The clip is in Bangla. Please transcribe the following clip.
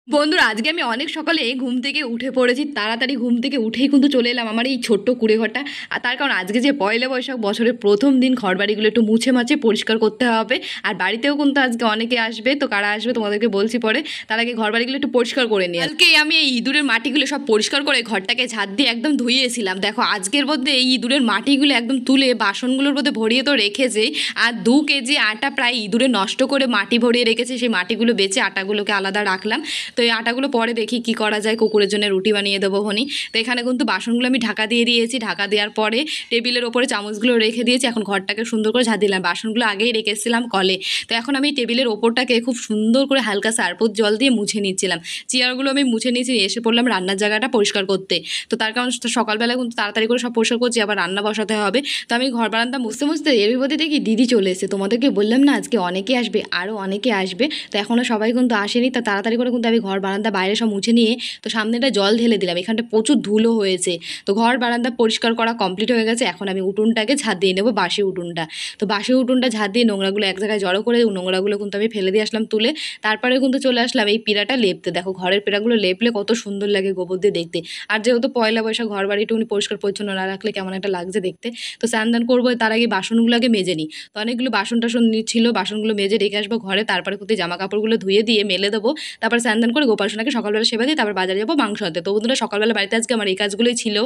বন্ধুরা, আজকে আমি অনেক সকালে ঘুম থেকে উঠে পড়েছি। তাড়াতাড়ি ঘুম থেকে উঠেই কিন্তু চলে এলাম আমার এই ছোট্ট কুঁড়েঘরটা। আর তার কারণ আজকে যে পয়লা বৈশাখ, বছরের প্রথম দিন, ঘরবাড়িগুলো একটু মুছে মাছে পরিষ্কার করতে হবে। আর বাড়িতেও কিন্তু আজকে অনেকে আসবে, তো কারা আসবে তোমাদেরকে বলছি পরে। তার আগে ঘরবাড়িগুলো একটু পরিষ্কার করে নিই। কালকেই আমি এই ইঁদুরের মাটিগুলো সব পরিষ্কার করে ঘরটাকে ঝাঁট দিয়ে একদম ধুইয়েছিলাম। দেখো আজকের মধ্যে এই ইঁদুরের মাটিগুলো একদম তুলে বাসনগুলোর মধ্যে ভরিয়ে তো রেখেছে। আর 2 কেজি আটা প্রায় ইঁদুরে নষ্ট করে মাটি ভরিয়ে রেখেছে। সেই মাটিগুলো বেঁচে আটাগুলোকে আলাদা রাখলাম। তো এই আটাগুলো পরে দেখি কি করা যায়, কুকুরের জন্য রুটি বানিয়ে দেবো হনি। তো এখানে কিন্তু বাসনগুলো আমি ঢাকা দিয়ে দিয়েছি। ঢাকা দেওয়ার পরে টেবিলের ওপরে চামচগুলো রেখে দিয়েছি। এখন ঘরটাকে সুন্দর করে ঝাঁট দিলাম। বাসনগুলো আগেই রেখেছিলাম কলে। তো এখন আমি টেবিলের ওপরটাকে খুব সুন্দর করে হালকা সার্ফের জল দিয়ে মুছে নিচ্ছিলাম। চেয়ারগুলো আমি মুছে নিয়েছি, এসে পড়লাম রান্নার জায়গাটা পরিষ্কার করতে। তো তার কারণ সকালবেলা কিন্তু তাড়াতাড়ি করে সব পরিষ্কার করছি, আবার রান্না বসাতে হবে। তো আমি ঘর বারান্দা মুছতে মুছতে এর মধ্যে দেখি দিদি চলে এসেছে। তোমাদেরকে বললাম না আজকে অনেকে আসবে, আরও অনেকে আসবে। তো এখনও সবাই কিন্তু আসেনি। তা তাড়াতাড়ি করে কিন্তু আমি ঘর বারান্দা বাইরে সব মুছে নিয়ে তো সামনেটা জল ঢেলে দিলাম। এখানটা প্রচুর ধুলো হয়েছে। তো ঘর বারান্দা পরিষ্কার করা কমপ্লিট হয়ে গেছে। এখন আমি উঠোনটাকে ঝাঁট দিয়ে নেবো, বাসি উঠোনটা। তো বাসি উঠোনটা ঝাঁট দিয়ে নোংরাগুলো এক জায়গায় জড়ো করে নোংরাগুলো কিন্তু আমি ফেলে দিয়ে আসলাম তুলে। তারপরে কিন্তু চলে আসলাম এই পিঁড়াটা লেপতে। দেখো ঘরের পিঁড়াগুলো লেপলে কত সুন্দর লাগে গোবর দিয়ে দেখতে। আর যেহেতু পয়লা বৈশাখ, ঘর বাড়িটুকুনি পরিষ্কার পরিচ্ছন্ন না রাখলে কেমন একটা লাগছে দেখতে। তো স্নান দান করবো, তার আগে বাসনগুলোকে মেজে নিই। তো অনেকগুলো বাসন টাসন ছিল, বাসনগুলো মেজে রেখে আসবো ঘরে। তারপরে কিন্তু জামা কাপড়গুলো ধুয়ে দিয়ে মেলে দেবো। তারপর স্নান দান করে গোপাল সোনাকে সকালবেলা সেবা দিয়ে তারপর বাজারে যাবো মাংস আনতে। তো বন্ধুরা, সকালবেলা বাড়িতে আজকে আমার এই কাজগুলোই ছিল।